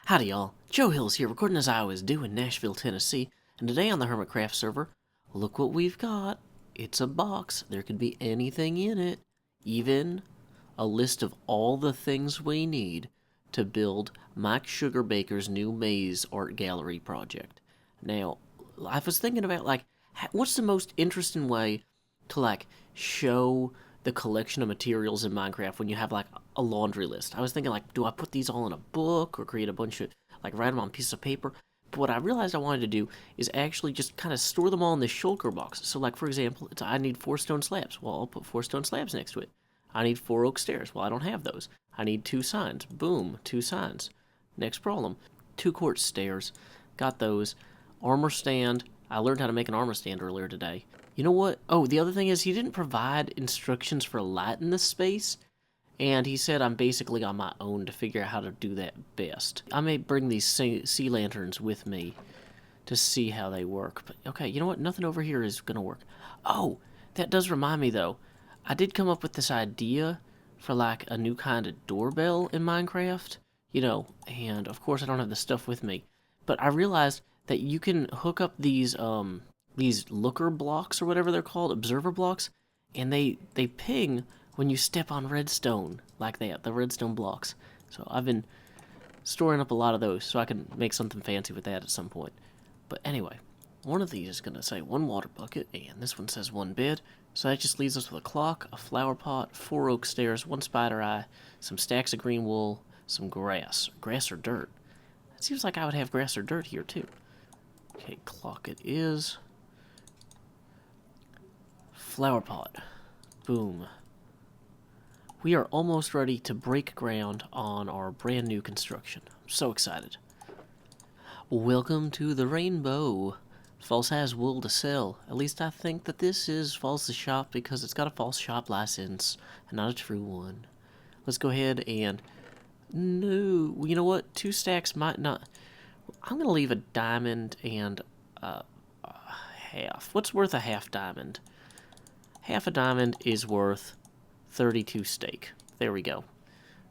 Howdy y'all, Joe Hills here, recording as I always do in Nashville, Tennessee, and today on the Hermitcraft server, look what we've got. It's a box. There could be anything in it, even a list of all the things we need to build Mike Sugarbaker's new maze art gallery project. Now, I was thinking about, what's the most interesting way to, show the collection of materials in Minecraft when you have, a laundry list. I was thinking, do I put these all in a book or create a bunch of, write them on pieces of paper? But what I realized I wanted to do is actually just kind of store them all in this shulker box. So, for example, I need 4 stone slabs. Well, I'll put 4 stone slabs next to it. I need 4 oak stairs. Well, I don't have those. I need 2 signs. Boom, 2 signs. Next problem. 2 quartz stairs. Got those. Armor stand. I learned how to make an armor stand earlier today. You know what? Oh, the other thing is he didn't provide instructions for light in this space. And he said I'm basically on my own to figure out how to do that best. I may bring these sea lanterns with me to see how they work. But okay, you know what? Nothing over here is going to work. Oh, that does remind me though. I did come up with this idea for a new kind of doorbell in Minecraft. And of course I don't have the stuff with me. But I realized that you can hook up these looker blocks or whatever they're called, observer blocks, and they ping when you step on redstone, like that, the redstone blocks. So I've been storing up a lot of those so I can make something fancy with that at some point. But anyway, one of these is going to say 1 water bucket, and this one says 1 bed. So that just leaves us with a clock, a flower pot, 4 oak stairs, 1 spider eye, some stacks of green wool, some grass. Grass or dirt? It seems like I would have grass or dirt here too. Okay, clock it is. Flower pot. Boom. We are almost ready to break ground on our brand new construction. I'm so excited. Welcome to the rainbow. False has wool to sell. At least I think that this is False's shop because it's got a false shop license and not a true one. Let's go ahead and... No, you know what? 2 stacks might not... I'm going to leave a diamond and half. What's worth a half diamond? Half a diamond is worth 32 steak. There we go.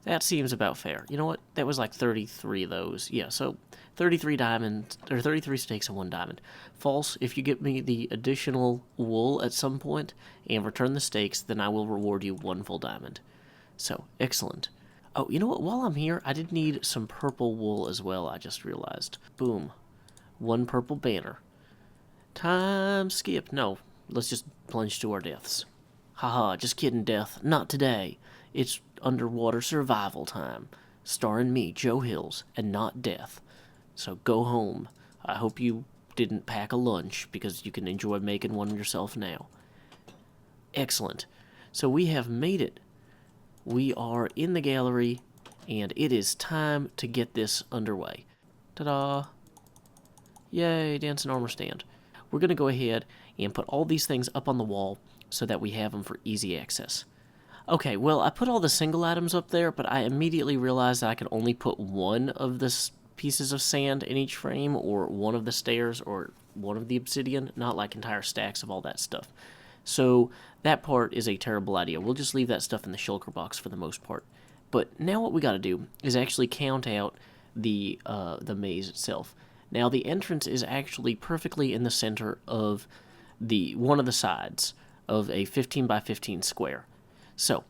That seems about fair. You know what? That was 33 of those. Yeah, so 33 diamonds, or 33 steaks and 1 diamond. False, if you get me the additional wool at some point and return the steaks, then I will reward you 1 full diamond. So, excellent. Oh, you know what? While I'm here, I did need some purple wool as well, I just realized. Boom. 1 purple banner. Time skip. No, let's just plunge to our deaths. Haha, just kidding, death. Not today. It's underwater survival time. Starring me, Joe Hills, and not death. So go home. I hope you didn't pack a lunch, because you can enjoy making one yourself now. Excellent. So we have made it. We are in the gallery, and it is time to get this underway. Ta-da! Yay, dancing armor stand. We're going to go ahead and put all these things up on the wall so that we have them for easy access. Okay, well, I put all the single items up there, but I immediately realized that I could only put 1 of the pieces of sand in each frame, or 1 of the stairs, or 1 of the obsidian, not entire stacks of all that stuff. So that part is a terrible idea. We'll just leave that stuff in the shulker box for the most part. But now what we got to do is actually count out the maze itself. Now the entrance is actually perfectly in the center of one of the sides of a 15 by 15 square. So,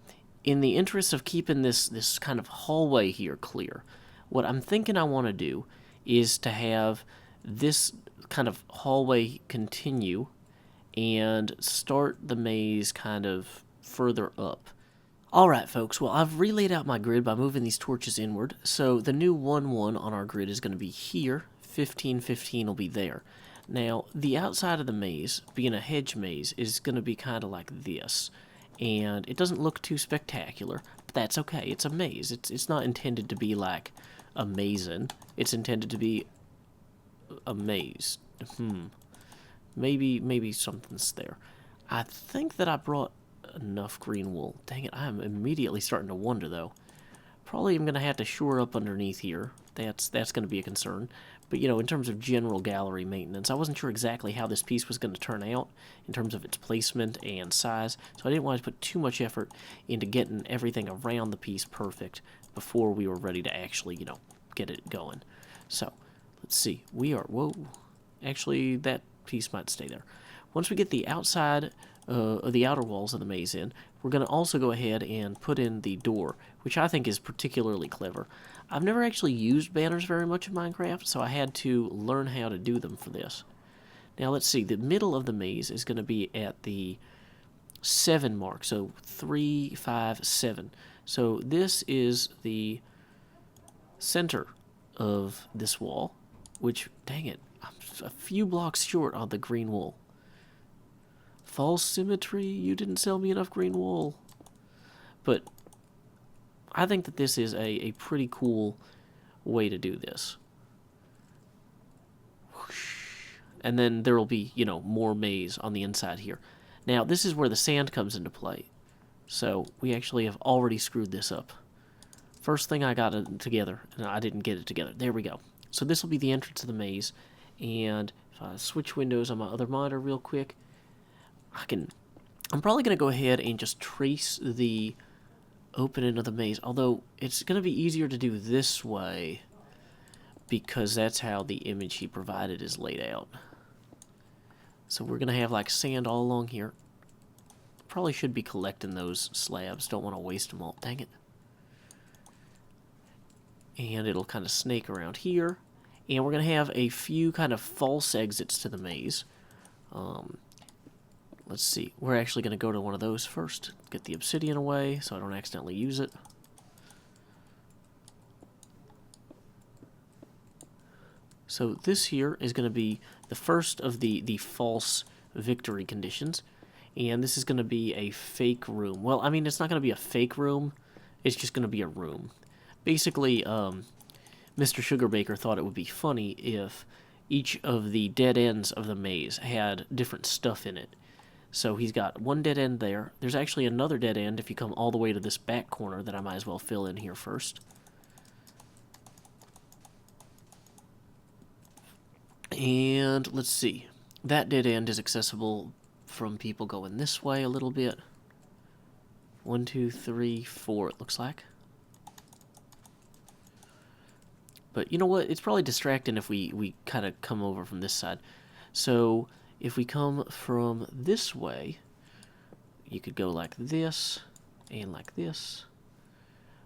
in the interest of keeping this kind of hallway here clear, what I'm thinking I want to do is to have this kind of hallway continue and start the maze kind of further up. Alright folks, well I've relaid out my grid by moving these torches inward, so the new 1-1 on our grid is going to be here, 15-15 will be there. Now, the outside of the maze, being a hedge maze, is going to be kind of like this. And it doesn't look too spectacular, but that's okay. It's a maze. It's not intended to be amazing. It's intended to be a maze. Maybe something's there. I think that I brought enough green wool. Dang it, I am immediately starting to wonder, though. Probably I'm going to have to shore up underneath here. That's going to be a concern. But, in terms of general gallery maintenance, I wasn't sure exactly how this piece was going to turn out in terms of its placement and size, so I didn't want to put too much effort into getting everything around the piece perfect before we were ready to actually, get it going. So, let's see. We are... Whoa. Actually, that piece might stay there. Once we get the outside, the outer walls of the maze in, we're going to also go ahead and put in the door, which I think is particularly clever. I've never actually used banners very much in Minecraft, so I had to learn how to do them for this. Now, let's see. The middle of the maze is going to be at the 7 mark, so 3, 5, 7. So this is the center of this wall, which, dang it, I'm a few blocks short on the green wool. False symmetry, you didn't sell me enough green wool. But I think that this is a pretty cool way to do this. And then there will be, you know, more maze on the inside here. Now, this is where the sand comes into play. So, we actually have already screwed this up. First thing I got it together, and I didn't get it together. There we go. So, this will be the entrance of the maze. And if I switch windows on my other monitor real quick, I'm probably going to go ahead and just trace the opening of the maze. Although, it's going to be easier to do this way, because that's how the image he provided is laid out. So we're going to have like sand all along here. Probably should be collecting those slabs. Don't want to waste them all. Dang it. And it'll kind of snake around here. And we're going to have a few kind of false exits to the maze. Let's see. We're actually going to go to one of those first. Get the obsidian away so I don't accidentally use it. So this here is going to be the first of the false victory conditions. And this is going to be a fake room. Well, I mean, it's not going to be a fake room. It's just going to be a room. Basically, Mr. Sugarbaker thought it would be funny if each of the dead ends of the maze had different stuff in it. So he's got one dead end there. There's actually another dead end if you come all the way to this back corner that I might as well fill in here first. And let's see. That dead end is accessible from people going this way a little bit. 1, 2, 3, 4 it looks like. But you know what? It's probably distracting if we kind of come over from this side. So if we come from this way, you could go like this and like this.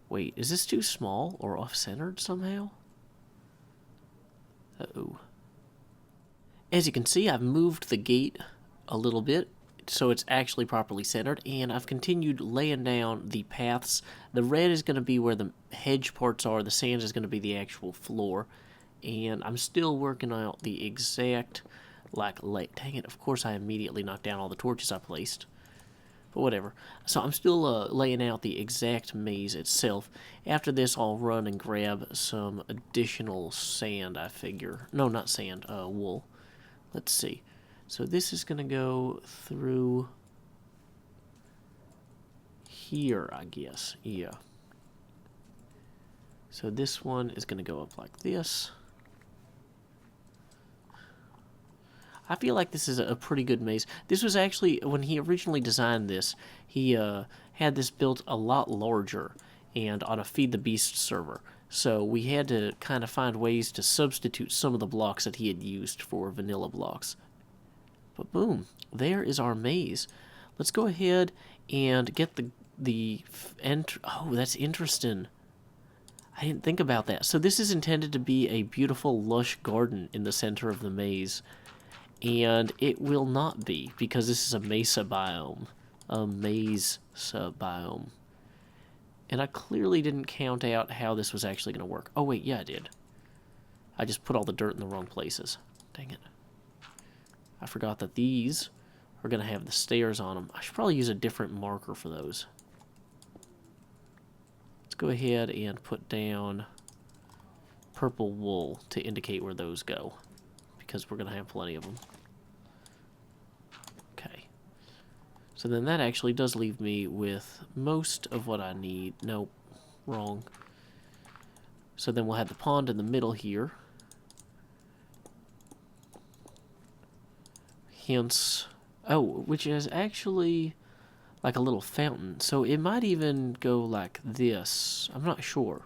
Wait, is this too small or off-centered somehow? Uh-oh. As you can see, I've moved the gate a little bit so it's actually properly centered, and I've continued laying down the paths. The red is going to be where the hedge parts are, the sand is going to be the actual floor, and I'm still working out the exact, dang it, of course I immediately knocked down all the torches I placed, but whatever. So I'm still laying out the exact maze itself. After this, I'll run and grab some additional sand, I figure. No, not sand, wool. Let's see. So this is going to go through here, I guess. Yeah. So this one is going to go up like this. I feel like this is a pretty good maze. This was actually, when he originally designed this, he had this built a lot larger and on a Feed the Beast server. So we had to kind of find ways to substitute some of the blocks that he had used for vanilla blocks. But boom, there is our maze. Let's go ahead and get oh, that's interesting. I didn't think about that. So this is intended to be a beautiful, lush garden in the center of the maze. And it will not be, because this is a mesa biome. A mesa biome. And I clearly didn't count out how this was actually going to work. Oh, wait, yeah, I did. I just put all the dirt in the wrong places. Dang it. I forgot that these are going to have the stairs on them. I should probably use a different marker for those. Let's go ahead and put down purple wool to indicate where those go, because we're going to have plenty of them. Okay. So then that actually does leave me with most of what I need. Nope, wrong. So then we'll have the pond in the middle here. Hence, oh, which is actually like a little fountain. So it might even go like this. I'm not sure.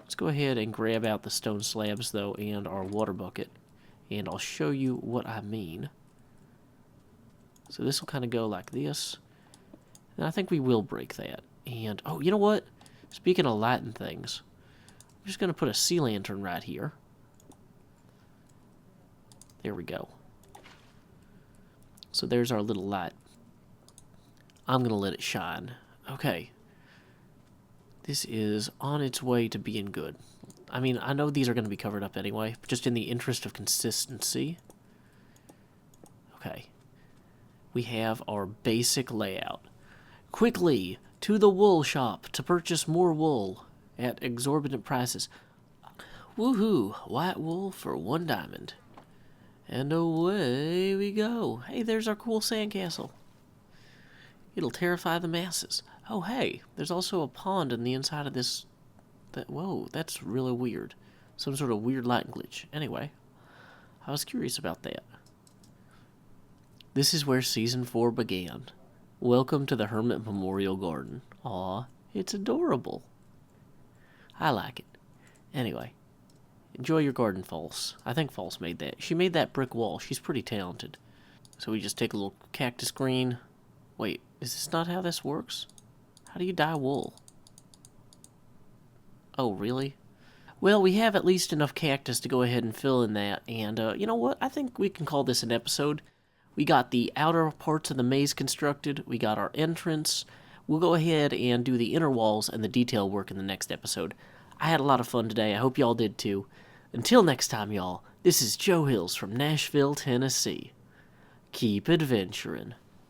Let's go ahead and grab out the stone slabs, though, and our water bucket. And I'll show you what I mean. So this will kind of go like this. And I think we will break that. And, oh, you know what? Speaking of lighting things, I'm just going to put a sea lantern right here. There we go. So there's our little light. I'm going to let it shine. Okay. This is on its way to being good. I mean, I know these are going to be covered up anyway, but just in the interest of consistency. Okay. We have our basic layout. Quickly, to the wool shop to purchase more wool at exorbitant prices. Woohoo! White wool for 1 diamond. And away we go. Hey, there's our cool sandcastle. It'll terrify the masses. Oh, hey, there's also a pond in the inside of this. Whoa, that's really weird. Some sort of weird light glitch. Anyway, I was curious about that. This is where Season 4 began. Welcome to the Hermit Memorial Garden. Aw, it's adorable. I like it. Anyway, enjoy your garden, False. I think False made that. She made that brick wall. She's pretty talented. So we just take a little cactus green. Wait, is this not how this works? How do you dye wool? Oh, really? Well, we have at least enough cactus to go ahead and fill in that. And, you know what? I think we can call this an episode. We got the outer parts of the maze constructed. We got our entrance. We'll go ahead and do the inner walls and the detail work in the next episode. I had a lot of fun today. I hope y'all did too. Until next time, y'all, this is Joe Hills from Nashville, Tennessee. Keep adventuring.